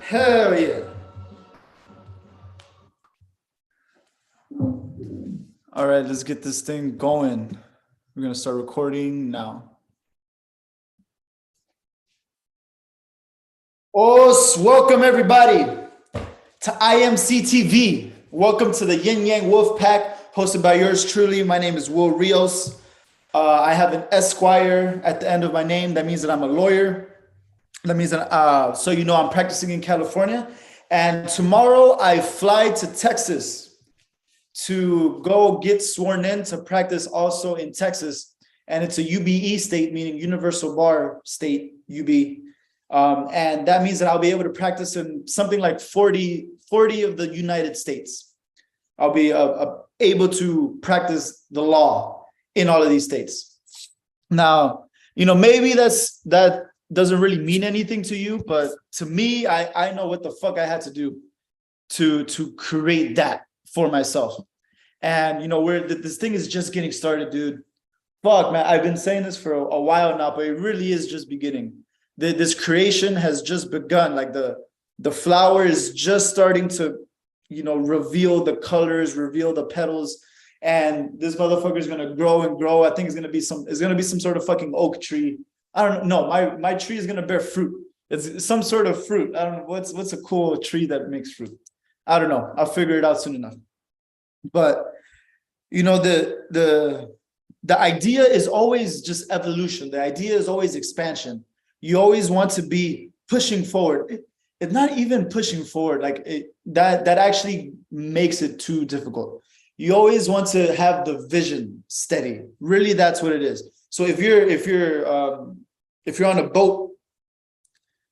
Hell yeah. All right, let's get this thing going. We're going to start recording now. Welcome everybody to IMC TV. Welcome to the Yin Yang Wolf Pack, hosted by yours truly. My name is Will Rios. I have an Esquire at the end of my name. That means that I'm a lawyer. That means that, so you know, I'm practicing in California. And tomorrow I fly to Texas to go get sworn in to practice also in Texas. And it's a UBE state, meaning Universal Bar State, UB. And that means that I'll be able to practice in something like 40 of the United States. I'll be able to practice the law in all of these states. Now, you know, maybe that doesn't really mean anything to you, but to me, I know what the fuck I had to do to create that for myself. And you know, this thing is just getting started, dude. Fuck, man, I've been saying this for a while now, but it really is just beginning. This creation has just begun. Like the flower is just starting to, you know, reveal the colors, reveal the petals, and this motherfucker is gonna grow and grow. I think it's gonna be some sort of fucking oak tree. I don't know. My tree is gonna bear fruit. It's some sort of fruit. I don't know what's a cool tree that makes fruit. I don't know. I'll figure it out soon enough. But you know, the idea is always just evolution. The idea is always expansion. You always want to be pushing forward. It's not even pushing forward. Like that actually makes it too difficult. You always want to have the vision steady. Really, that's what it is. So if you're on a boat,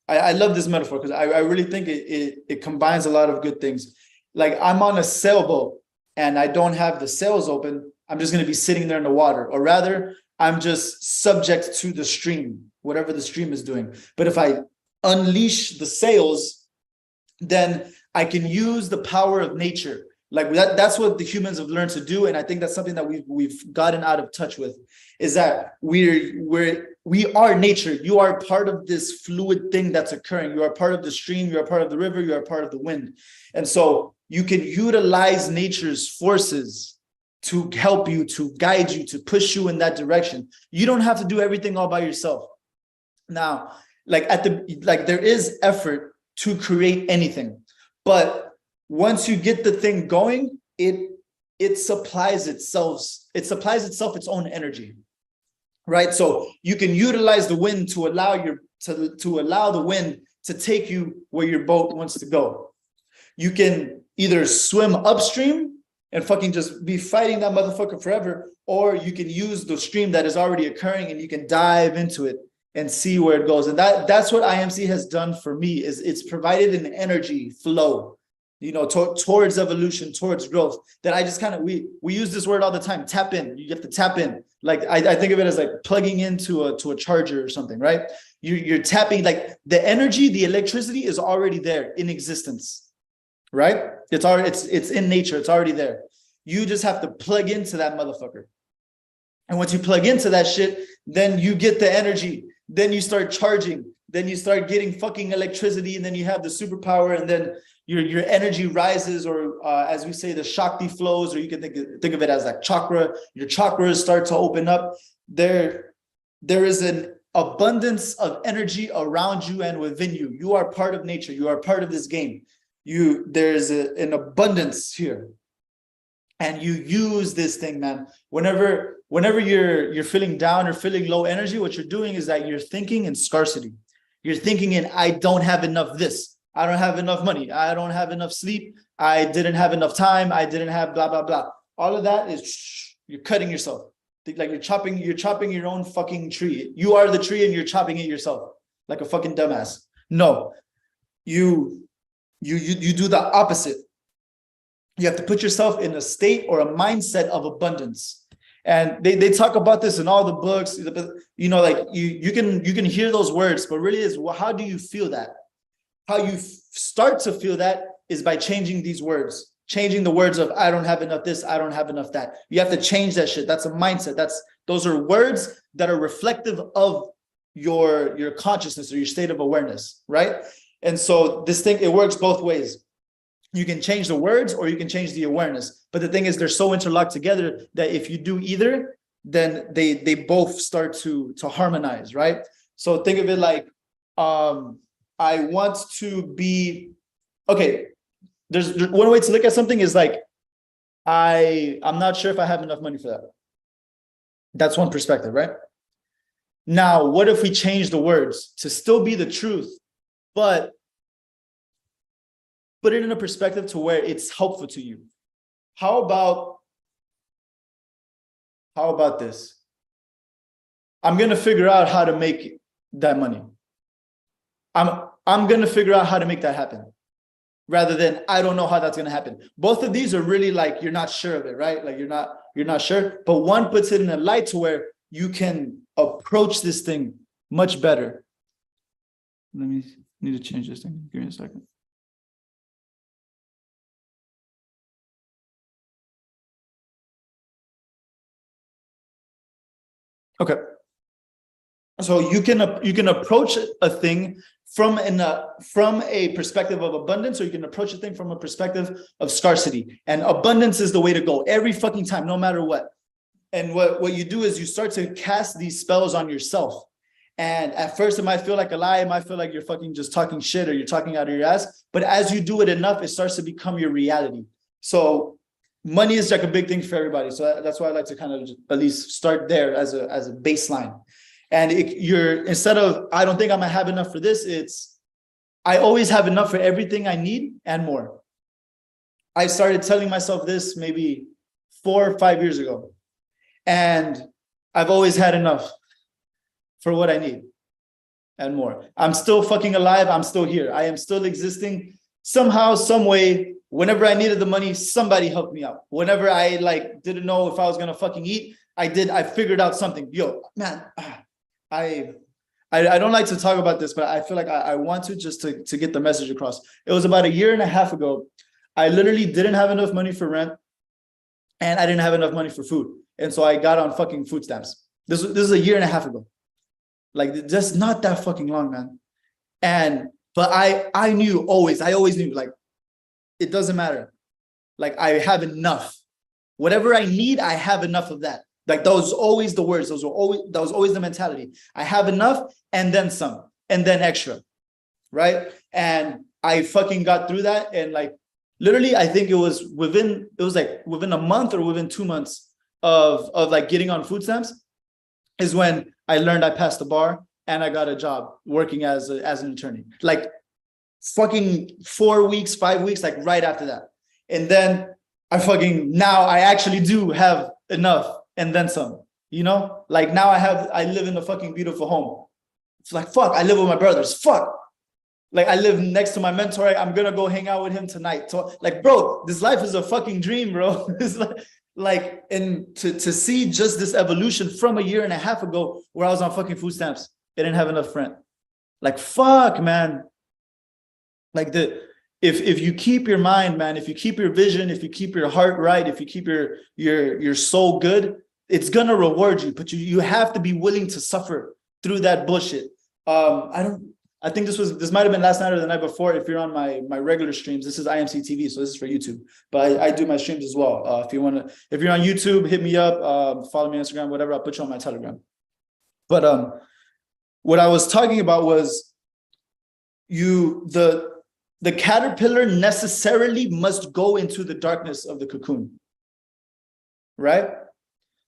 I love this metaphor because I really think it combines a lot of good things. Like I'm on a sailboat and I don't have the sails open. I'm just going to be sitting there in the water, or rather I'm just subject to the stream, whatever the stream is doing. But if I unleash the sails, then I can use the power of nature. Like that's what the humans have learned to do. And I think that's something that we've gotten out of touch with, is that we are nature. You are part of this fluid thing that's occurring. You are part of the stream, you are part of the river, you are part of the wind. And so you can utilize nature's forces to help you, to guide you, to push you in that direction. You don't have to do everything all by yourself. Now, there is effort to create anything, but once you get the thing going, it supplies itself its own energy, right? So you can utilize the wind to allow the wind to take you where your boat wants to go. You can either swim upstream and fucking just be fighting that motherfucker forever, or you can use the stream that is already occurring and you can dive into it and see where it goes. And that's what IMC has done for me, is it's provided an energy flow, you know, towards evolution, towards growth, that I just kind of, we use this word all the time, tap in. You have to tap in. Like I think of it as like plugging into a charger or something, right? You're tapping, like the energy, the electricity is already there in existence, right? It's in nature, it's already there. You just have to plug into that motherfucker. And once you plug into that shit, then you get the energy, then you start charging, then you start getting fucking electricity, and then you have the superpower, and then your energy rises, or as we say, the Shakti flows, or you can think of it as like chakra. Your chakras start to open up. There is an abundance of energy around you and within you. You are part of nature. You are part of this game. There's an abundance here, and you use this thing, man. Whenever you're feeling down or feeling low energy, what you're doing is that you're thinking in scarcity. You're thinking in, I don't have enough this. I don't have enough money. I don't have enough sleep. I didn't have enough time. I didn't have blah, blah, blah. All of that is, you're cutting yourself. Like you're chopping your own fucking tree. You are the tree and you're chopping it yourself like a fucking dumbass. No, you do the opposite. You have to put yourself in a state or a mindset of abundance. And they talk about this in all the books, you know, like you can hear those words, but really is, well, how do you feel that? How you start to feel that is by changing these words, changing the words of, I don't have enough this, I don't have enough that. You have to change that shit. That's a mindset. Those are words that are reflective of your consciousness or your state of awareness, right? And so this thing, it works both ways. You can change the words or you can change the awareness. But the thing is, they're so interlocked together that if you do either, then they both start to harmonize, right? So think of it like, I want to be, okay, there's one way to look at something is like, I'm not sure if I have enough money for that. That's one perspective, right? Now, what if we change the words to still be the truth, but put it in a perspective to where it's helpful to you? How about this? I'm going to figure out how to make that money. I'm going to figure out how to make that happen, rather than I don't know how that's going to happen. Both of these are really like, you're not sure of it, right? Like you're not sure, but one puts it in a light to where you can approach this thing much better. Let me need to change this thing. Give me a second. Okay. So you can approach a thing from a perspective of abundance, or you can approach a thing from a perspective of scarcity. And abundance is the way to go every fucking time, no matter what. And what you do is you start to cast these spells on yourself. And at first it might feel like a lie, it might feel like you're fucking just talking shit or you're talking out of your ass. But as you do it enough, it starts to become your reality. So money is like a big thing for everybody. So that's why I like to kind of at least start there as a baseline. And instead of, I don't think I'm gonna have enough for this, it's, I always have enough for everything I need and more. I started telling myself this maybe 4 or 5 years ago. And I've always had enough for what I need and more. I'm still fucking alive. I'm still here. I am still existing somehow, some way. Whenever I needed the money, somebody helped me out. Whenever I didn't know if I was gonna fucking eat, I figured out something. Yo, man, I don't like to talk about this, but I feel like I want to, just to get the message across. It was about 1.5 years ago. I literally didn't have enough money for rent, and I didn't have enough money for food. And so I got on fucking food stamps. This is 1.5 years ago. Like, just not that fucking long, man. But I always knew, like, it doesn't matter. Like, I have enough. Whatever I need, I have enough of that. Like, that was always the words. That was always the mentality. I have enough and then some, and then extra, right? And I fucking got through that. And like, literally, I think it was within a month or within 2 months of like getting on food stamps is when I learned I passed the bar and I got a job working as an attorney. Like, fucking 4 weeks, 5 weeks, like right after that. And then now I actually do have enough and then some, like now I live in a fucking beautiful home. It's like, fuck, I live with my brothers. Fuck. Like, I live next to my mentor. I'm going to go hang out with him tonight. So, like, bro, this life is a fucking dream, bro. It's like, and to see just this evolution from 1.5 years ago where I was on fucking food stamps, I didn't have enough rent. Like, fuck, man. Like, if you keep your mind, man, if you keep your vision, if you keep your heart right, if you keep your soul good, it's gonna reward you. But you have to be willing to suffer through that bullshit. I think this might have been last night or the night before. If you're on my regular streams, this is IMC TV, so this is for YouTube. But I do my streams as well. If you're on YouTube, hit me up, follow me on Instagram, whatever. I'll put you on my Telegram. But what I was talking about was the caterpillar necessarily must go into the darkness of the cocoon, right?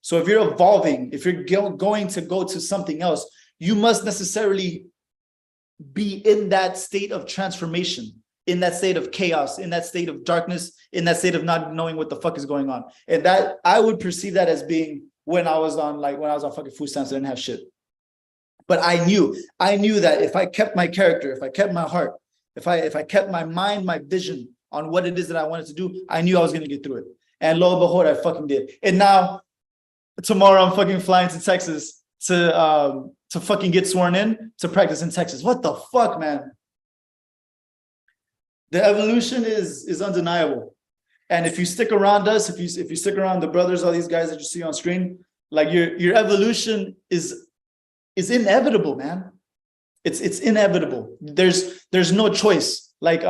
So if you're evolving, if you're going to go to something else, you must necessarily be in that state of transformation, in that state of chaos, in that state of darkness, in that state of not knowing what the fuck is going on. And that, I would perceive that as being when I was on fucking food stamps, I didn't have shit. But I knew that if I kept my character, if I kept my heart, if I kept my mind, my vision on what it is that I wanted to do, I knew I was going to get through it. And lo and behold, I fucking did. And now, tomorrow, I'm fucking flying to Texas to fucking get sworn in to practice in Texas. What the fuck, man? The evolution is undeniable. And if you stick around us, if you stick around the brothers, all these guys that you see on screen, like your evolution is inevitable, man. It's inevitable. There's no choice. Like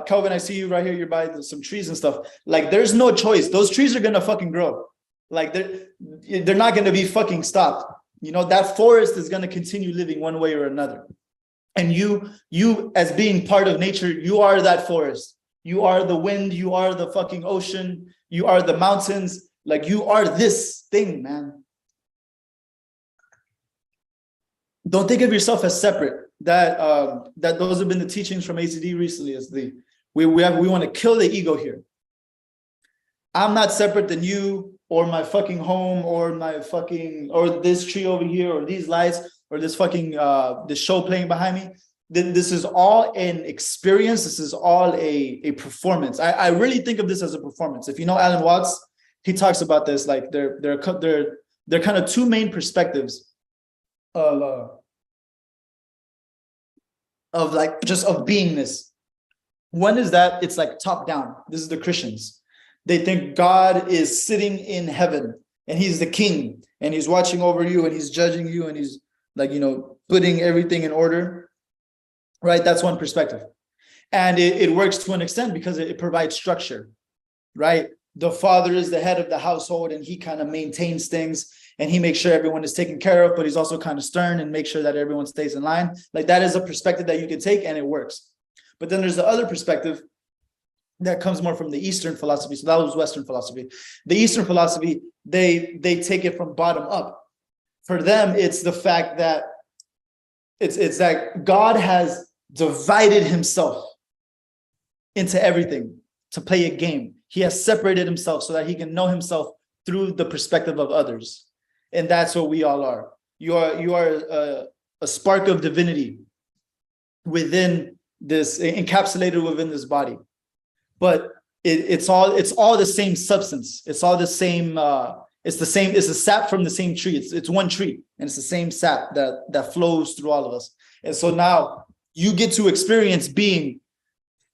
Kelvin, I see you right here. You're by some trees and stuff. Like there's no choice. Those trees are gonna fucking grow. Like they're not gonna be fucking stopped. You know, that forest is gonna continue living one way or another. And you as being part of nature, you are that forest. You are the wind, you are the fucking ocean, you are the mountains, like you are this thing, man. Don't think of yourself as separate. That those have been the teachings from ACD recently, is we want to kill the ego here. I'm not separate than you or my fucking home or my fucking or this tree over here or these lights or this fucking this show playing behind me. This is all an experience. This is all a performance. I really think of this as a performance. If you know Alan Watts, he talks about this. Like they're kind of two main perspectives of like just of beingness. One is that it's like top down. This is the Christians. They think God is sitting in heaven and he's the king and he's watching over you and he's judging you and he's like, you know, putting everything in order. Right? That's one perspective. And it works to an extent because it provides structure, right? The father is the head of the household and he kind of maintains things and he makes sure everyone is taken care of, but he's also kind of stern and makes sure that everyone stays in line. Like that is a perspective that you can take and it works. But then there's the other perspective that comes more from the Eastern philosophy. So that was Western philosophy. The Eastern philosophy, they take it from bottom up. For them, it's the fact that it's that God has divided himself into everything to play a game. He has separated himself so that he can know himself through the perspective of others. And that's what we all are. You are a spark of divinity within this, encapsulated within this body. But it's all the same substance. It's all the same, it's the sap from the same tree. It's one tree, and it's the same sap that flows through all of us. And so now you get to experience being,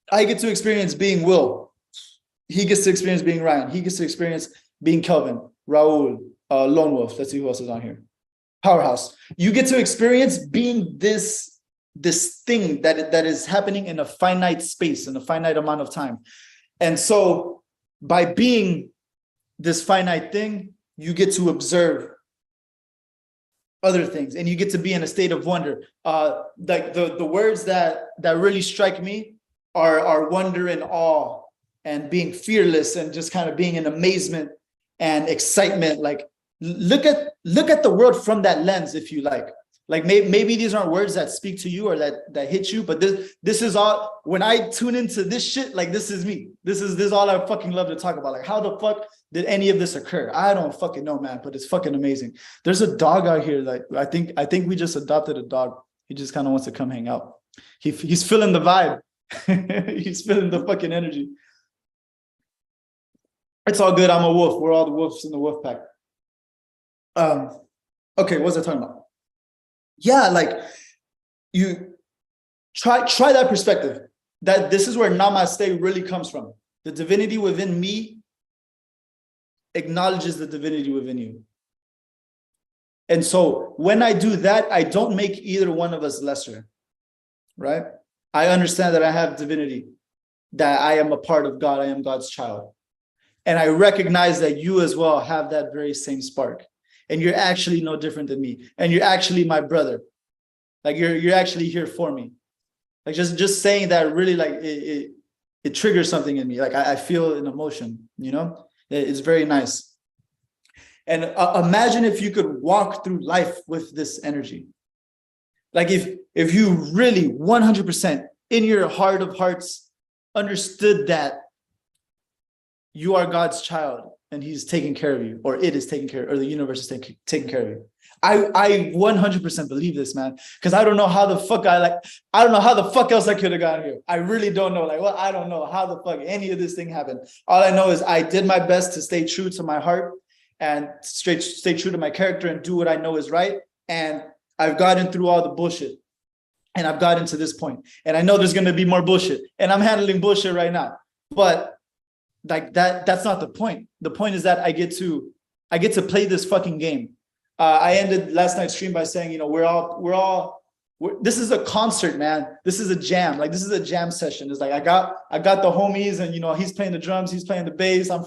I get to experience being Will. He gets to experience being Ryan. He gets to experience being Kelvin, Raul, Lone Wolf. Let's see who else is on here. Powerhouse. You get to experience being this thing that is happening in a finite space, in a finite amount of time. And so by being this finite thing, you get to observe other things and you get to be in a state of wonder. Like the words that really strike me are wonder and awe and being fearless and just kind of being in amazement and excitement. Like look at the world from that lens, if you like. Like maybe these aren't words that speak to you or that hit you, but this is all, when I tune into this shit, like this is me. This is all I fucking love to talk about. Like how the fuck did any of this occur? I don't fucking know, man, but it's fucking amazing. There's a dog out here that I think we just adopted a dog. He just kind of wants to come hang out. He's feeling the vibe. He's feeling the fucking energy. It's all good. I'm a wolf. We're all the wolves in the wolf pack. Okay, what was I talking about? Yeah, like you try that perspective, that this is where namaste really comes from. The divinity within me acknowledges the divinity within you. And so when I do that, I don't make either one of us lesser, right? I understand that I have divinity, that I am a part of God, I am God's child. And I recognize that you as well have that very same spark. And you're actually no different than me. And you're actually my brother. Like you're actually here for me. Like just saying that really, like it triggers something in me. Like I feel an emotion, you know? It's very nice. And imagine if you could walk through life with this energy. Like if you really 100% in your heart of hearts understood that you are God's child and he's taking care of you, or it is taking care, or the universe is taking care of you. I 100% believe this, man, because I don't know how the fuck I don't know how the fuck else I could have gotten here. I really don't know. Like, well, I don't know how the fuck any of this thing happened. All I know is I did my best to stay true to my heart and stay true to my character and do what I know is right. And I've gotten through all the bullshit and I've gotten to this point. And I know there's going to be more bullshit and I'm handling bullshit right now, but like that's not the point. The point is that I get to play this fucking game. I ended last night's stream by saying, you know, we're all This is a concert, man. This is a jam. Like this is a jam session. It's like I got the homies, and he's playing the drums, he's playing the bass. I'm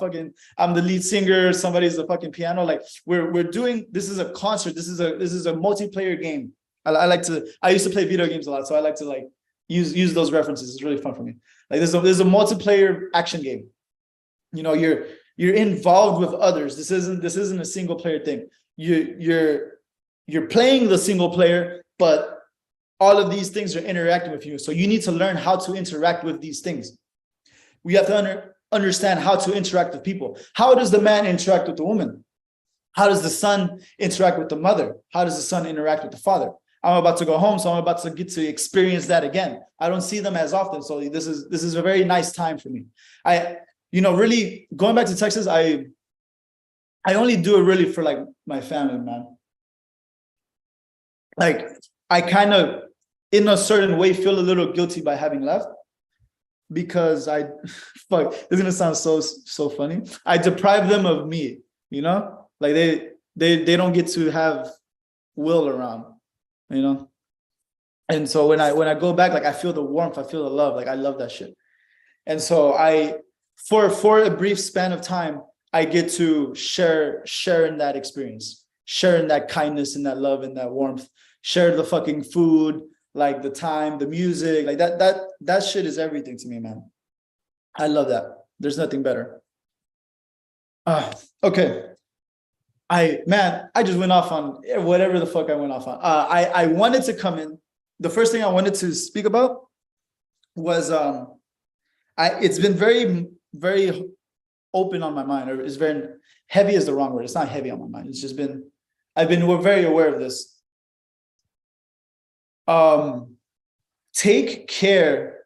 the lead singer. Somebody's the fucking piano. Like we're doing. This is a concert. This is a multiplayer game. I used to play video games a lot, so I like to like use those references. It's really fun for me. Like there's a multiplayer action game. You're involved with others. This isn't a single player thing. You're playing the single player, but all of these things are interacting with you. So you need to learn how to interact with these things. We have to understand how to interact with people. How does the man interact with the woman? How does the son interact with the mother? How does the son interact with the father? I'm about to go home, so I'm about to get to experience that again. I don't see them as often, so this is a very nice time for me. Really going back to Texas, I only do it really for like my family, man. Like I kind of, in a certain way, feel a little guilty by having left, because fuck, this is gonna sound so funny. I deprive them of me, like they don't get to have Will around, and so when I go back, like I feel the warmth, I feel the love, like I love that shit. And so for a brief span of time, I get to share in that experience, share in that kindness and that love and that warmth, share the fucking food, like the time, the music, like that shit is everything to me, man. I love that. There's nothing better. Okay. I just went off on whatever the fuck I went off on. I wanted to come in. The first thing I wanted to speak about was it's been very, very open on my mind, or it's very heavy is the wrong word. It's not heavy on my mind. It's just we're very aware of this. Take care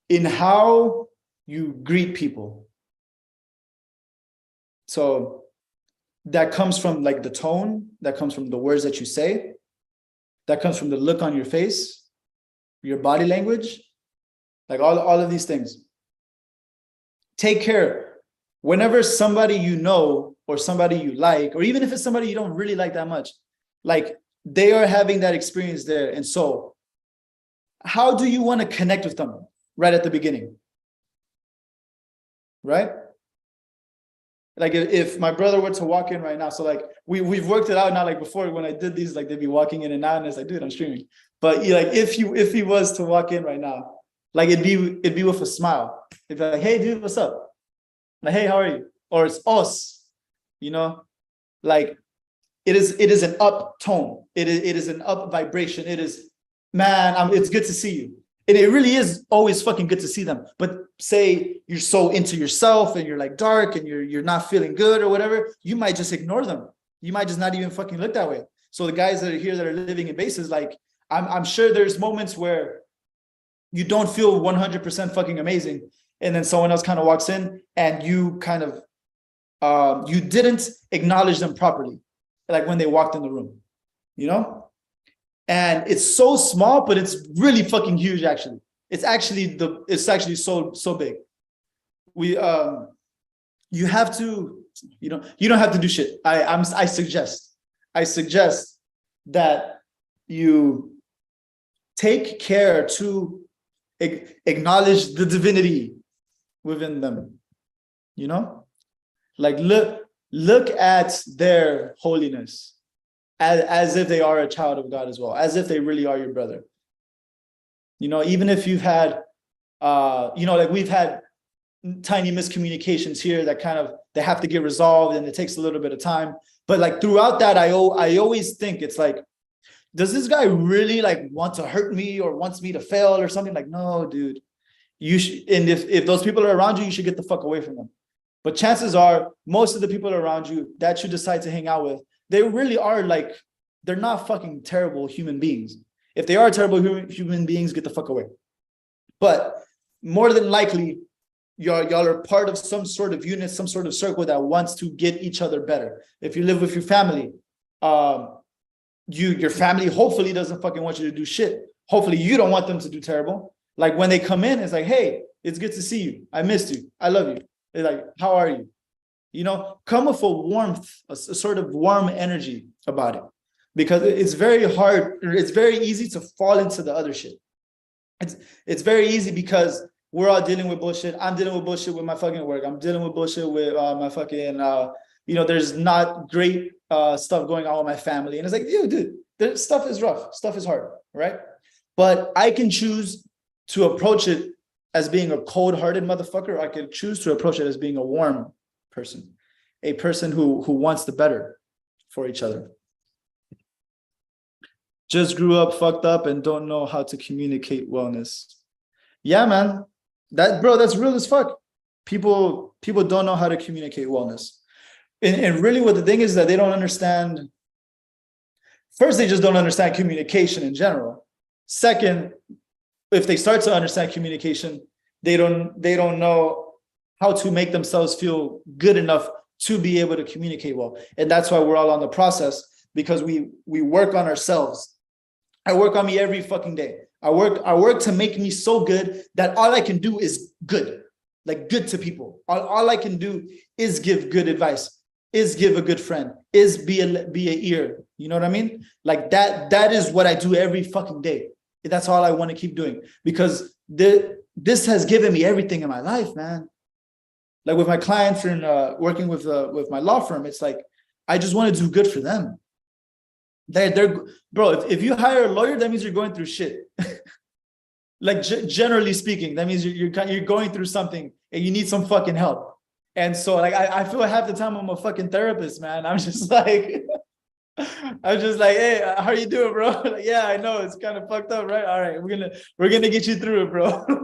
in how you greet people. So that comes from like the tone, that comes from the words that you say, that comes from the look on your face, your body language, like all of these things. Take care. Whenever somebody or somebody you like, or even if it's somebody you don't really like that much, like they are having that experience there. And so how do you want to connect with them right at the beginning? Right? Like if my brother were to walk in right now, so like we've worked it out now, like before when I did these, like they'd be walking in and out, and it's like, dude, I'm streaming. But like if he was to walk in right now, like it'd be with a smile. It'd be like, hey dude, what's up? Like, hey, how are you? Or it's us, like it is an up tone. It is an up vibration. It is, man, it's good to see you. And it really is always fucking good to see them. But say you're so into yourself and you're like dark and you're not feeling good or whatever, you might just ignore them. You might just not even fucking look that way. So the guys that are here that are living in bases, like I'm sure there's moments where you don't feel 100% fucking amazing, and then someone else kind of walks in and you kind of you didn't acknowledge them properly, like when they walked in the room, and it's so small, but it's really fucking huge. Actually, it's actually so big. You have to, you don't have to do shit. I suggest that you take care to acknowledge the divinity within them, like look at their holiness as if they are a child of God as well, as if they really are your brother. Even if you've had like we've had tiny miscommunications here that kind of, they have to get resolved and it takes a little bit of time, but like throughout that, I always think it's like, does this guy really like want to hurt me or wants me to fail or something? Like, no, dude, you should. And if those people are around you, you should get the fuck away from them. But chances are most of the people around you that you decide to hang out with, they really are like, they're not fucking terrible human beings. If they are terrible human beings, get the fuck away. But more than likely, y'all are part of some sort of unit, some sort of circle that wants to get each other better. If you live with your family, your family hopefully doesn't fucking want you to do shit. Hopefully you don't want them to do terrible. Like when they come in, it's like, hey, it's good to see you. I missed you. I love you. They're like, how are you? Come with a warmth, a sort of warm energy about it. because it's very hard. It's very easy to fall into the other shit. It's very easy because we're all dealing with bullshit. I'm dealing with bullshit with my fucking work. I'm dealing with bullshit with my fucking, there's not great stuff going on with my family. And it's like, dude, stuff is rough. Stuff is hard, right? But I can choose to approach it as being a cold-hearted motherfucker. I can choose to approach it as being a warm person, a person who wants the better for each other. Just grew up fucked up and don't know how to communicate wellness. Yeah, man. That's real as fuck. People don't know how to communicate wellness. And really what the thing is that they don't understand. First, they just don't understand communication in general. Second, if they start to understand communication, they don't know how to make themselves feel good enough to be able to communicate well. And that's why we're all on the process, because we work on ourselves. I work on me every fucking day. I work to make me so good that all I can do is good, like good to people. All I can do is give good advice, is give a good friend, is be an ear. You know what I mean? Like that is what I do every fucking day. That's all I want to keep doing, because this has given me everything in my life, man. Like with my clients and working with my law firm, it's like I just want to do good for them. They're bro. If you hire a lawyer, that means you're going through shit. Like generally speaking, that means you're going through something and you need some fucking help. And so like I feel half the time I'm a fucking therapist, man. I'm just like, hey, how are you doing, bro? Like, yeah, I know it's kind of fucked up, right? All right, we're gonna get you through it, bro. All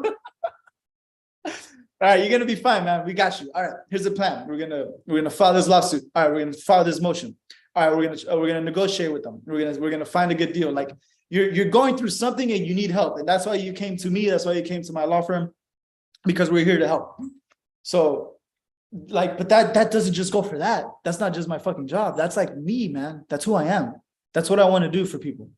right, you're gonna be fine, man. We got you. All right, here's the plan. We're gonna file this lawsuit. All right, we're gonna file this motion. All right, we're gonna negotiate with them. We're gonna find a good deal. Like you're going through something and you need help, and that's why you came to me. That's why you came to my law firm, because we're here to help. So, like, but that doesn't just go for that. That's not just my fucking job. That's like me, man. That's who I am. That's what I want to do for people.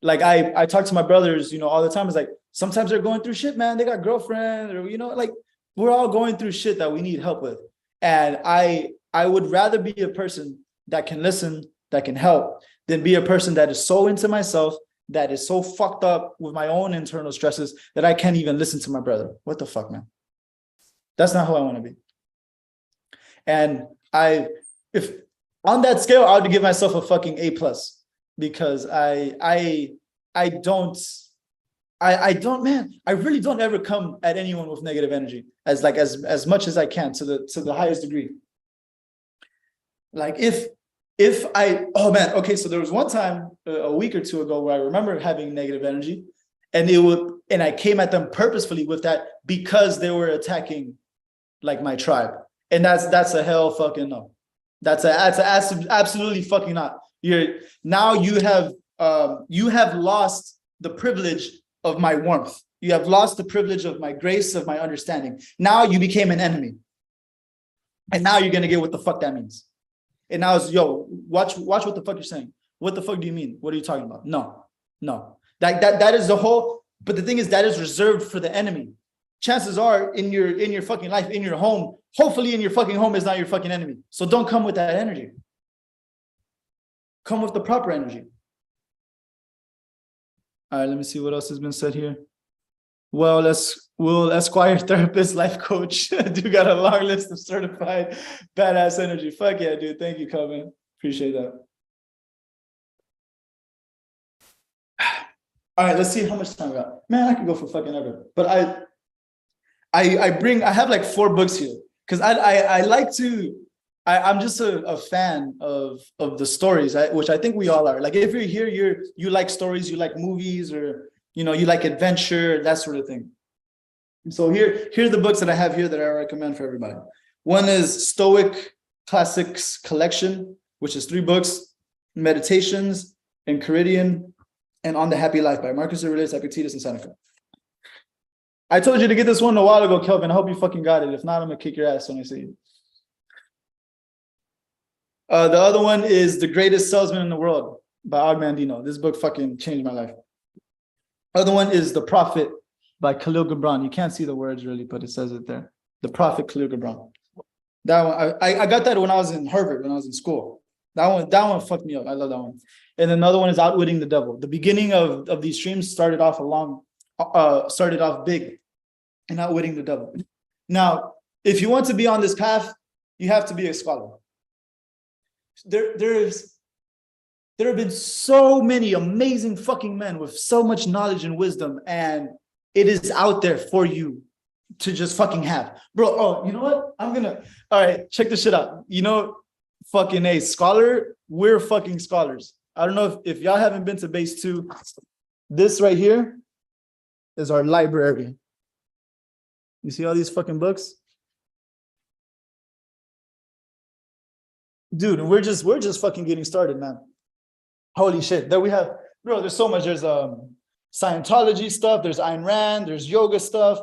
Like I talk to my brothers, all the time. It's like sometimes they're going through shit, man. They got girlfriend, or like we're all going through shit that we need help with. And I would rather be a person that can listen, that can help, than be a person that is so into myself, that is so fucked up with my own internal stresses that I can't even listen to my brother. What the fuck, man? That's not who I want to be. And if on that scale, I would give myself a fucking A+, because I really don't ever come at anyone with negative energy as much as I can to the highest degree. Like so there was one time a week or two ago where I remember having negative energy, and I came at them purposefully with that because they were attacking like my tribe. And that's a hell fucking no. That's absolutely fucking not. You have lost the privilege of my warmth. You have lost the privilege of my grace, of my understanding. Now you became an enemy. And now you're gonna get what the fuck that means. And now it's, watch what the fuck you're saying. What the fuck do you mean? What are you talking about? No. That is the whole, but the thing is that is reserved for the enemy. Chances are in your fucking life, in your home, hopefully in your fucking home is not your fucking enemy. So don't come with that energy. Come with the proper energy. All right, let me see what else has been said here. Well, Will Esquire, therapist, life coach. Dude got a long list of certified badass energy. Fuck yeah, dude. Thank you, Coven. Appreciate that. All right, let's see how much time we got. Man, I could go for fucking ever. But I have like 4 books here because I like to. I'm just a fan of the stories, which I think we all are. Like if you're here, you like stories, you like movies, or you like adventure, that sort of thing. So here's the books that I have here that I recommend for everybody. One is Stoic Classics Collection, which is 3 books: Meditations, Enchiridion, and On the Happy Life by Marcus Aurelius, Epictetus, and Seneca. I told you to get this one a while ago, Kelvin. I hope you fucking got it. If not, I'm gonna kick your ass when I see you. The other one is The Greatest Salesman in the World by Og Mandino. This book fucking changed my life. Other one is The Prophet by Khalil Gibran. You can't see the words really, but it says it there. The Prophet, Khalil Gibran. That one, I got that when I was in Harvard, when I was in school. That one fucked me up. I love that one. And another one is Outwitting the Devil. The beginning of these streams started off big and Outwitting the Devil. Now, if you want to be on this path, you have to be a scholar. There have been so many amazing fucking men with so much knowledge and wisdom, and it is out there for you to just fucking have. Bro, oh, you know what? All right, check this shit out. You know, fucking A, scholar, we're fucking scholars. I don't know if y'all haven't been to base 2. This right here is our library. You see all these fucking books? Dude, we're just fucking getting started, man. Holy shit. There we have, bro, there's so much. There's Scientology stuff, there's Ayn Rand, there's yoga stuff,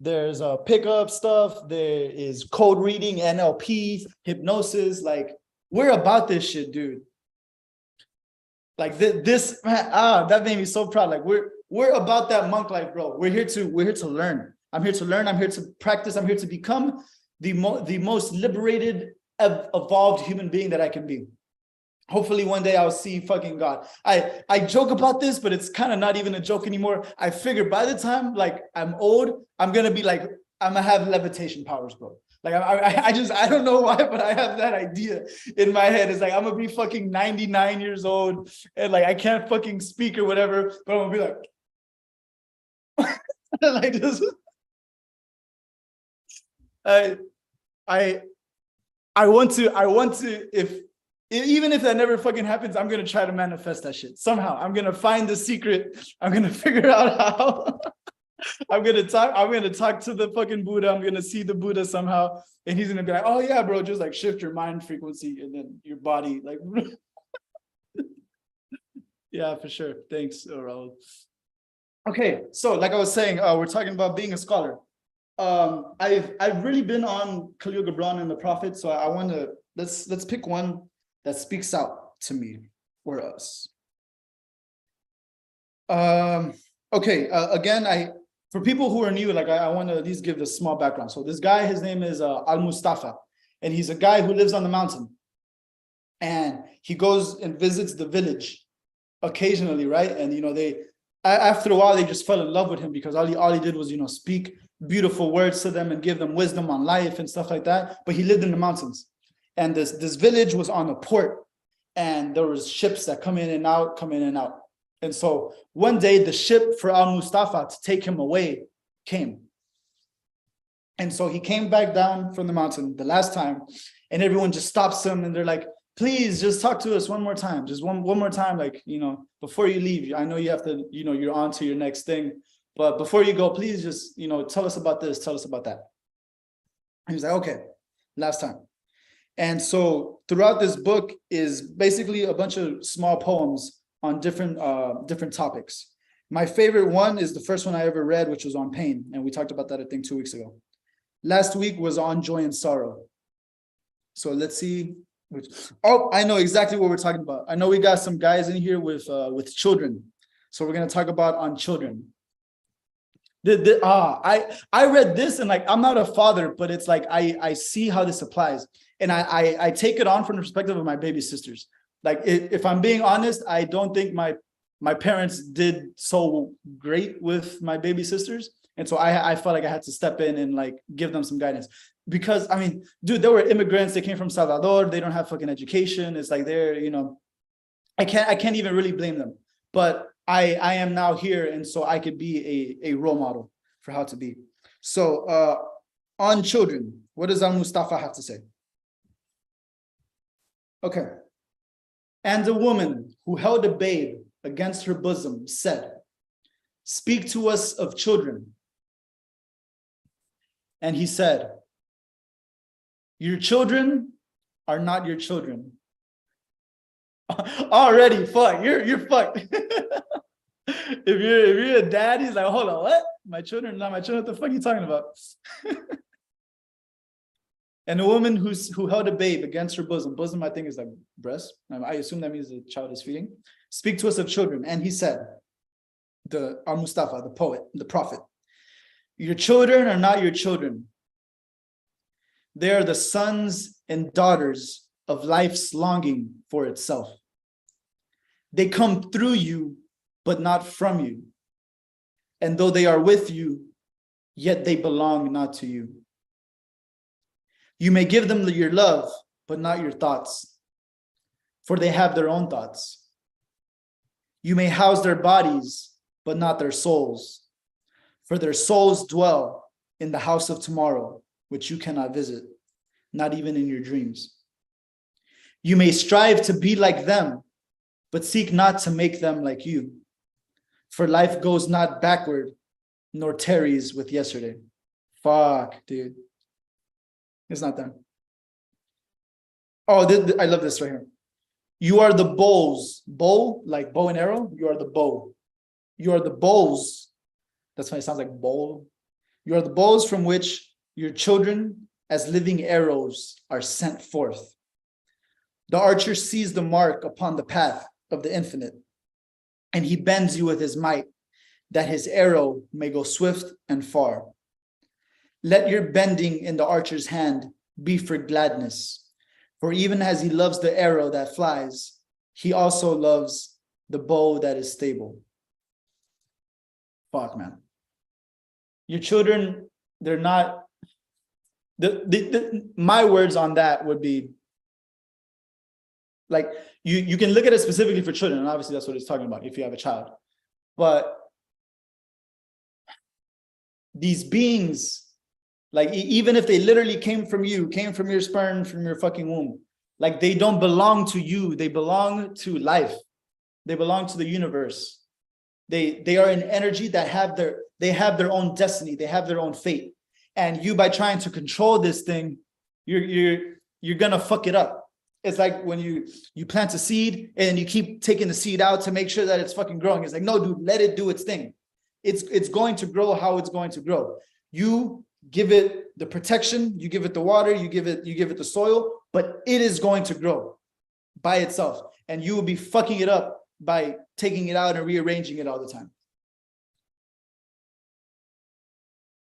there's pickup stuff, there is code reading, NLP, hypnosis. Like, we're about this shit, dude. Like this, man, that made me so proud. Like, we're about that monk life, bro. We're here to learn. I'm here to learn, I'm here to practice, I'm here to become the most liberated, evolved human being that I can be. Hopefully one day I'll see fucking God. I joke about this, but it's kind of not even a joke anymore. I figure by the time like I'm old, I'm gonna be like, I'm gonna have levitation powers, bro. Like I don't know why, but I have that idea in my head. It's like I'm gonna be fucking 99 years old and like I can't fucking speak or whatever, but I'm gonna be like, like this. I want to, even if that never fucking happens, I'm gonna try to manifest that shit somehow. I'm gonna find the secret. I'm gonna figure out how. I'm gonna talk to the fucking Buddha. I'm gonna see the Buddha somehow, and he's gonna be like, "Oh yeah, bro, just like shift your mind frequency, and then your body like." Yeah, for sure. Thanks, Raul. Okay, so like I was saying, we're talking about being a scholar. I've really been on Khalil Gibran and the Prophet, so I want to let's pick one that speaks out to me or us. Okay, again, for people who are new, like I want to at least give a small background. So this guy, his name is Al-Mustafa, and he's a guy who lives on the mountain, and he goes and visits the village occasionally, right? And you know, after a while they just fell in love with him because all he did was, you know, speak beautiful words to them and give them wisdom on life and stuff like that. But he lived in the mountains, and this village was on a port, and there was ships that come in and out. And so one day the ship for Al-Mustafa to take him away came. And so he came back down from the mountain the last time, and everyone just stops him and they're like, please just talk to us one more time. Just one more time. Like, you know, before you leave, I know you have to, you know, you're on to your next thing. But before you go, please just, you know, tell us about this, tell us about that. And he was like, okay, last time. And so throughout this book is basically a bunch of small poems on different topics. My favorite one is the first one I ever read, which was on pain. And we talked about that, I think, 2 weeks ago. Last week was on joy and sorrow. So let's see. Oh, I know exactly what we're talking about. I know we got some guys in here with children. So we're going to talk about on children. I read this and like, I'm not a father, but it's like, I see how this applies. And I take it on from the perspective of my baby sisters. Like, if I'm being honest, I don't think my parents did so great with my baby sisters. And so I felt like I had to step in and like give them some guidance. Because I mean, dude, they were immigrants. They came from Salvador. They don't have fucking education. It's like they're, you know, I can't even really blame them. But I am now here, and so I could be a role model for how to be. So on children, what does Al-Mustafa have to say? Okay. And the woman who held a babe against her bosom said, speak to us of children. And he said, your children are not your children. Already, fuck, you're fucked. If you're a dad, he's like, hold on, what? My children are not my children. What the fuck are you talking about? And a woman who held a babe against her bosom. Bosom, I think, is like breast. I assume that means the child is feeding. Speak to us of children. And he said, Al-Mustafa, the poet, the prophet, your children are not your children. They are the sons and daughters of life's longing for itself. They come through you, but not from you. And though they are with you, yet they belong not to you. You may give them your love, but not your thoughts, for they have their own thoughts. You may house their bodies, but not their souls, for their souls dwell in the house of tomorrow, which you cannot visit, not even in your dreams. You may strive to be like them, but seek not to make them like you. For life goes not backward, nor tarries with yesterday. Fuck, dude. It's not done. Oh, I love this right here. You are the bows. Bow, like bow and arrow. You are the bow. You are the bows. That's why it sounds like bowl. You are the bows from which your children, as living arrows, are sent forth. The archer sees the mark upon the path of the infinite, and he bends you with his might, that his arrow may go swift and far. Let your bending in the archer's hand be for gladness, for even as he loves the arrow that flies, he also loves the bow that is stable. Fuck, man. Your children, they're not, my words on that would be, like, you can look at it specifically for children, and obviously that's what he's talking about if you have a child. But these beings, like, even if they literally came from you, came from your sperm, from your fucking womb, like, they don't belong to you. They belong to life. They belong to the universe. They are an energy that have their own destiny. They have their own fate. And you, by trying to control this thing, you're gonna fuck it up. It's like when you plant a seed and you keep taking the seed out to make sure that it's fucking growing. It's like, no, dude, let it do its thing. It's going to grow how it's going to grow. You give it the protection, you give it the water, you give it the soil, but it is going to grow by itself. And you will be fucking it up by taking it out and rearranging it all the time.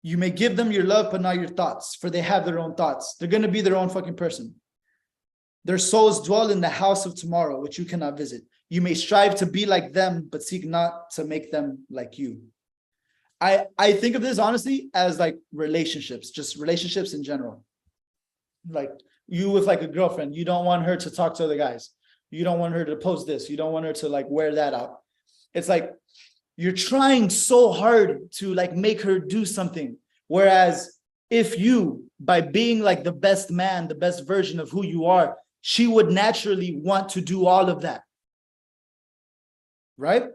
You may give them your love, but not your thoughts, for they have their own thoughts. They're going to be their own fucking person. Their souls dwell in the house of tomorrow, which you cannot visit. You may strive to be like them, but seek not to make them like you. I think of this honestly as like relationships, just relationships in general. Like you with like a girlfriend, you don't want her to talk to other guys. You don't want her to post this. You don't want her to like wear that out. It's like you're trying so hard to like make her do something. Whereas if you, by being like the best man, the best version of who you are, she would naturally want to do all of that. Right?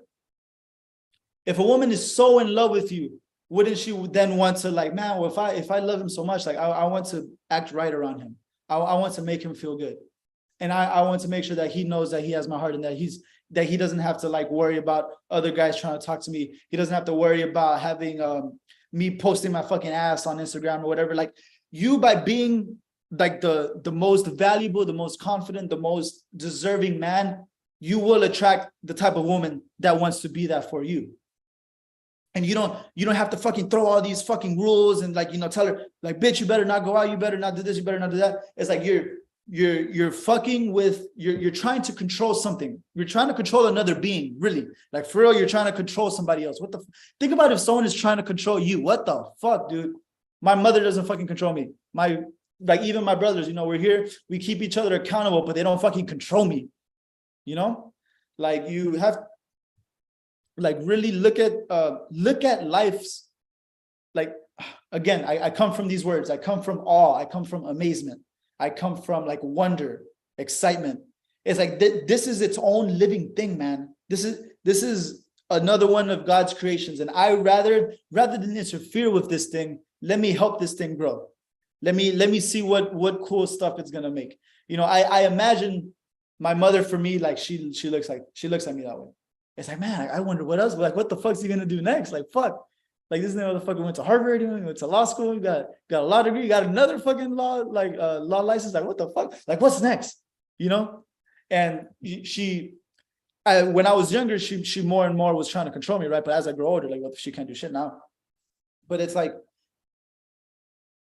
If a woman is so in love with you, wouldn't she then want to like, man, well, if I love him so much, like I want to act right around him. I want to make him feel good. And I want to make sure that he knows that he has my heart and that he doesn't have to like worry about other guys trying to talk to me. He doesn't have to worry about having me posting my fucking ass on Instagram or whatever. Like you, by being like the most valuable, the most confident, the most deserving man, you will attract the type of woman that wants to be that for you. And you don't have to fucking throw all these fucking rules and like, tell her like, bitch, you better not go out. You better not do this. You better not do that. It's like you're fucking with, you're trying to control something. You're trying to control another being, really. Like for real, you're trying to control somebody else. Think about if someone is trying to control you. What the fuck, dude? My mother doesn't fucking control me. Even my brothers, we're here. We keep each other accountable, but they don't fucking control me. Like you have like really look at life's, like, again, I come from these words. I come from awe. I come from amazement. I come from like wonder, excitement. It's like this is its own living thing, man. This is another one of God's creations. And I rather than interfere with this thing, let me help this thing grow. Let me see what cool stuff it's gonna make. I imagine my mother, for me, like she looks at me that way. It's like, man, I wonder what else. Like, what the fuck's he gonna do next? Like, fuck. Like this motherfucker went to Harvard, he went to law school, he got a law degree, he got another fucking law license. Like, what the fuck? Like, what's next? And when I was younger, she more and more was trying to control me, right? But as I grow older, like, what, she can't do shit now. But it's like,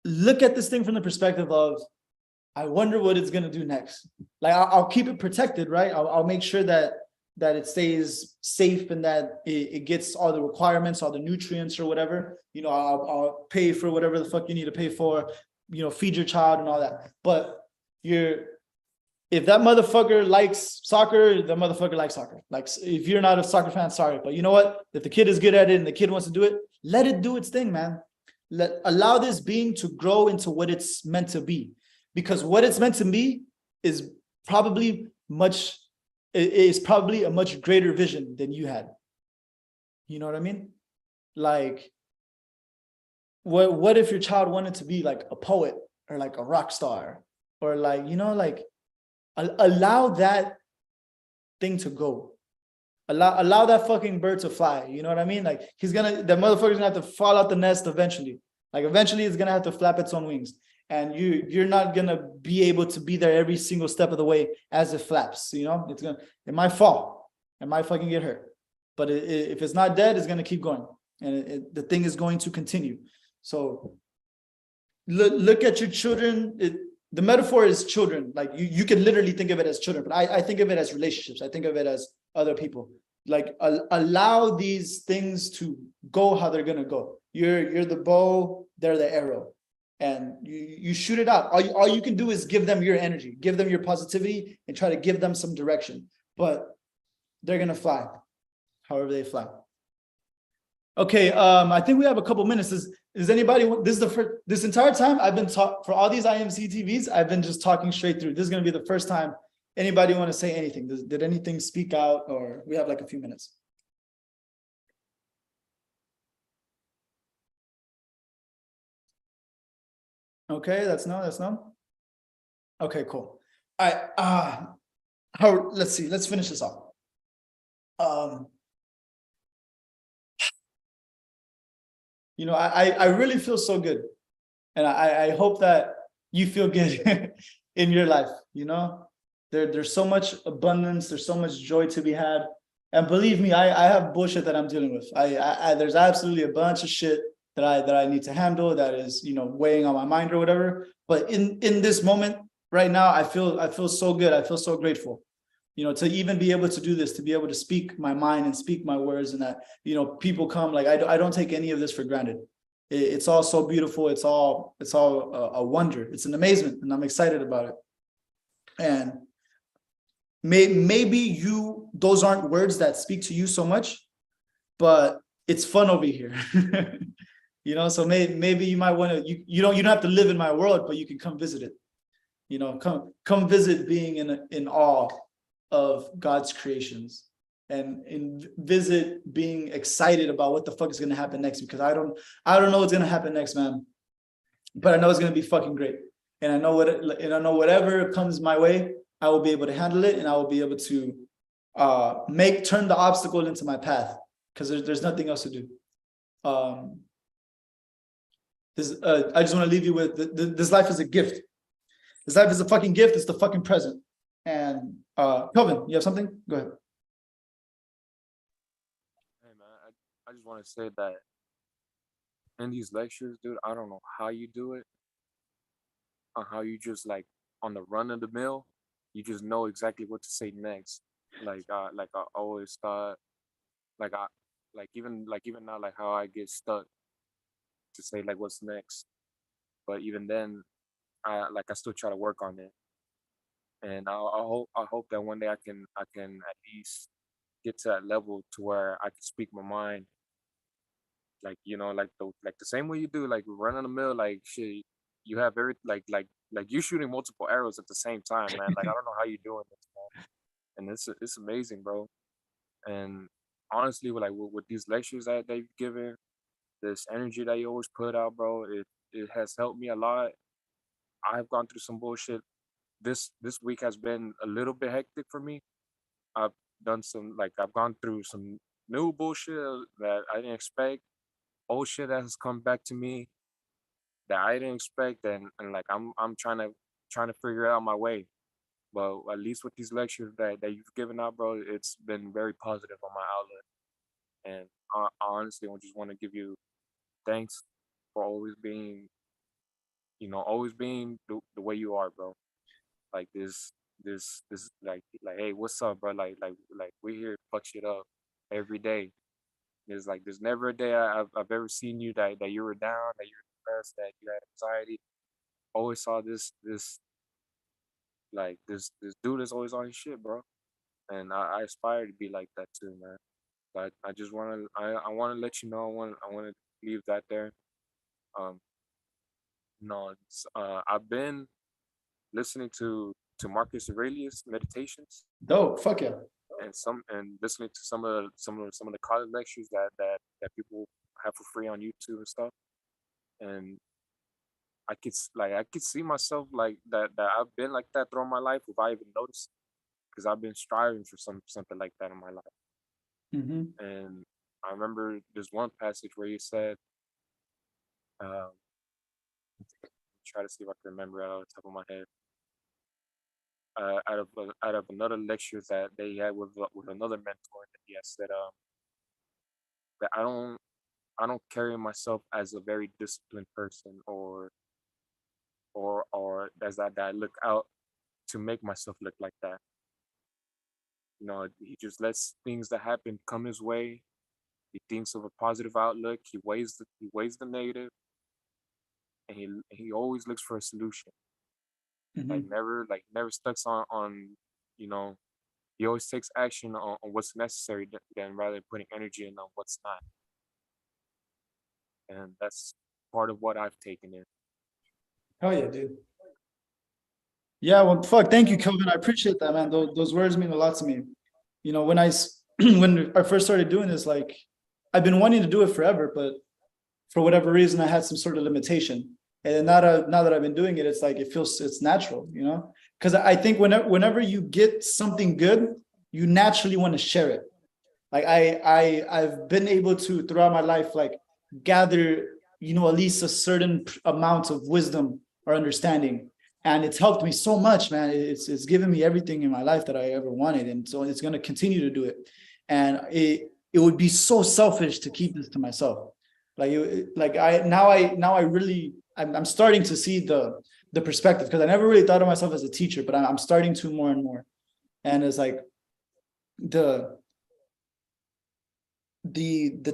look at this thing from the perspective of I wonder what it's gonna do next. Like I'll keep it protected, right? I'll make sure that it stays safe and that it gets all the requirements, all the nutrients or whatever. You know, I'll pay for whatever the fuck you need to pay for. You know, feed your child and all that. But if that motherfucker likes soccer, the motherfucker likes soccer. Like if you're not a soccer fan, sorry, but you know what? If the kid is good at it and the kid wants to do it, let it do its thing, man. Allow this being to grow into what it's meant to be, because what it's meant to be is probably a much greater vision than you had. You know what I mean? Like, what if your child wanted to be like a poet or like a rock star or like, you know, like allow that thing to go. Allow that fucking bird to fly. You know what I mean? Like the motherfucker's gonna have to fall out the nest eventually. Like eventually it's gonna have to flap its own wings. And you're not gonna be able to be there every single step of the way as it flaps. You know, it might fall, it might fucking get hurt. But if it's not dead, it's gonna keep going. And the thing is going to continue. So look at your children. The metaphor is children. Like you can literally think of it as children, but I think of it as relationships. I think of it as other people. Like allow these things to go how they're gonna go. You're the bow, they're the arrow, and you shoot it out. All you can do is give them your energy, give them your positivity, and try to give them some direction. But they're gonna fly, however they fly. Okay, I think we have a couple minutes. Is anybody? This is the first. This entire time I've been for all these IMC TVs. I've been just talking straight through. This is going to be the first time anybody want to say anything. Did anything speak out, or we have like a few minutes? Okay, that's no. That's no. Okay, cool. All right. Let's see. Let's finish this off. You know, I really feel so good, and I hope that you feel good in your life. You know, there's so much abundance, there's so much joy to be had, and believe me, I have bullshit that I'm dealing with. There's absolutely a bunch of shit that I need to handle that is, you know, weighing on my mind or whatever. But in this moment right now, I feel so good. I feel so grateful, you know, to even be able to do this, to be able to speak my mind and speak my words, and that, you know, people come. Like I don't take any of this for granted. It's all so beautiful. It's all a wonder. It's an amazement, and I'm excited about it. And maybe those aren't words that speak to you so much, but it's fun over here. You know, so maybe you might want to, you don't have to live in my world, but you can come visit it. You know, come visit being in awe of God's creations, and visit being excited about what the fuck is going to happen next, because I don't know what's going to happen next, man, but I know it's going to be fucking great. And I know whatever comes my way, I will be able to handle it, and I will be able to turn the obstacle into my path, because there's nothing else to do. I just want to leave you with this life is a gift. This life is a fucking gift. It's the fucking present. And Kelvin, you have something? Go ahead. Hey man, I just want to say that in these lectures, dude, I don't know how you do it, or how you just like on the run of the mill, you just know exactly what to say next. Like I always thought, like I, even now, like how I get stuck to say like what's next. But even then, I still try to work on it, and I hope that one day I can at least get to that level to where I can speak my mind, like like the same way you do, like run on the mill, like shit. You have like you shooting multiple arrows at the same time, man. Like I don't know how you're doing this, man. And it's amazing, bro. And honestly, with these lectures that you've given, this energy that you always put out, bro, it has helped me a lot. I've gone through some bullshit. This week has been a little bit hectic for me. I've I've gone through some new bullshit that I didn't expect, old shit that has come back to me that I didn't expect, and like I'm trying to figure out my way. But at least with these lectures that you've given out, bro, it's been very positive on my outlook. And I honestly just want to give you thanks for always being always being the way you are, bro. Like this like hey, what's up, bro? Like we here to fuck shit up every day. There's never a day I've ever seen you that you were down, that you were depressed, that you had anxiety. Always saw this dude is always on his shit, bro. And I aspire to be like that too, man. But I just wanna let you know, I wanna leave that there. Um no, I've been listening to Marcus Aurelius meditations Dope. Fuck yeah. and listening to some of the college lectures that people have for free on YouTube and stuff. And I could see myself like that I've been like that throughout my life without even noticing because I've been striving for something like that in my life. Hmm. And I remember there's one passage where he said, um, try to see if I can remember it out of the top of my head. Out of another lecture that they had with another mentor that he had said that I don't carry myself as a very disciplined person or as that I look out to make myself look like that. He just lets things that happen come his way. He thinks of a positive outlook. He weighs the negative, and he always looks for a solution. Hmm. Like never stucks on you know. He always takes action on what's necessary than rather than putting energy in on what's not. And that's part of what I've taken in. Hell yeah, dude. Yeah, well, fuck. Thank you, Kelvin. I appreciate that, man. Those words mean a lot to me. When when I first started doing this, like, I've been wanting to do it forever, but for whatever reason, I had some sort of limitation. And then now that I've been doing it, it's like it's natural, Because I think whenever you get something good, you naturally want to share it. Like I've been able to throughout my life, like, gather, at least a certain amount of wisdom or understanding. And it's helped me so much, man. It's given me everything in my life that I ever wanted. And so it's going to continue to do it. And it would be so selfish to keep this to myself. Like I really, I'm starting to see the perspective, because I never really thought of myself as a teacher, but I'm starting to more and more. And it's like the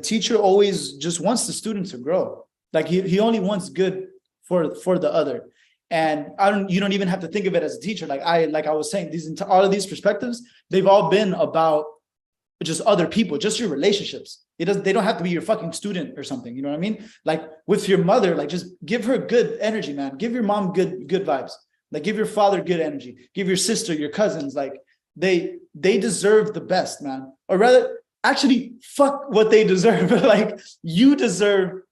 teacher always just wants the student to grow. Like he only wants good for the other. And you don't even have to think of it as a teacher. Like I was saying, all of these perspectives, they've all been about just other people, just your relationships. They don't have to be your fucking student or something. You know what I mean? Like with your mother, like, just give her good energy, man. Give your mom good vibes. Like, give your father good energy. Give your sister, your cousins, like, they deserve the best, man. Or rather, actually, fuck what they deserve. Like, you deserve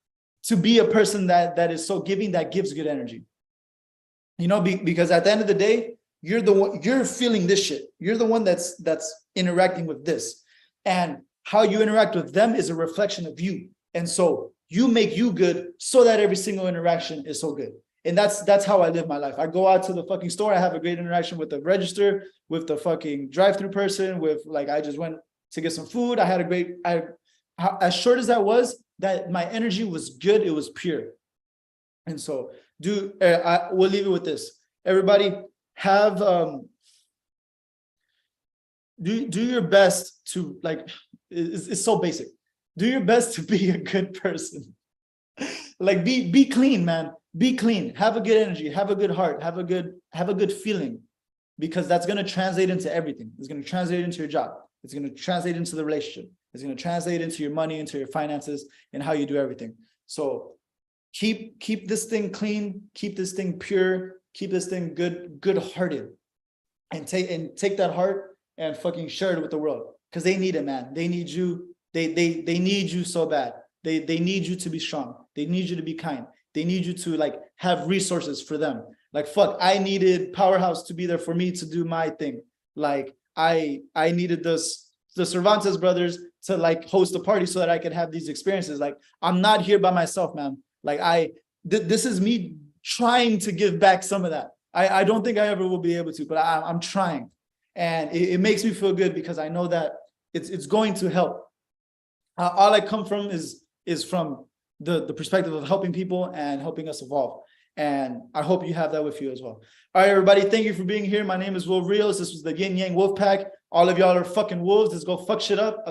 to be a person that is so giving, that gives good energy. Because at the end of the day, you're feeling this shit. You're the one that's interacting with this. And how you interact with them is a reflection of you. And so you make you good so that every single interaction is so good. And that's how I live my life. I go out to the fucking store. I have a great interaction with the register, with the fucking drive-through person, I just went to get some food. I had as short as that was, that my energy was good. It was pure. And so we'll leave it with this. Everybody have, do your best to, like, it's so basic. Do your best to be a good person. Like, be clean, man. Be clean. Have a good energy. Have a good heart. Have a good feeling, because that's going to translate into everything. It's going to translate into your job. It's going to translate into the relationship. It's going to translate into your money, into your finances, and how you do everything. So keep this thing clean. Keep this thing pure. Keep this thing good-hearted, and take that heart and fucking share it with the world, because they need it, man. They need you. They need you so bad. They need you to be strong. They need you to be kind. They need you to, like, have resources for them. Like, fuck, I needed Powerhouse to be there for me to do my thing. Like, I needed the Cervantes brothers to, like, host a party so that I could have these experiences. Like, I'm not here by myself, man. Like, this is me trying to give back some of that. I don't think I ever will be able to, but I'm trying. And it makes me feel good, because I know that it's going to help. All I come from is from the perspective of helping people and helping us evolve. And I hope you have that with you as well. All right, everybody. Thank you for being here. My name is Will Rios. This was the Yin Yang Wolf Pack. All of y'all are fucking wolves. Let's go fuck shit up.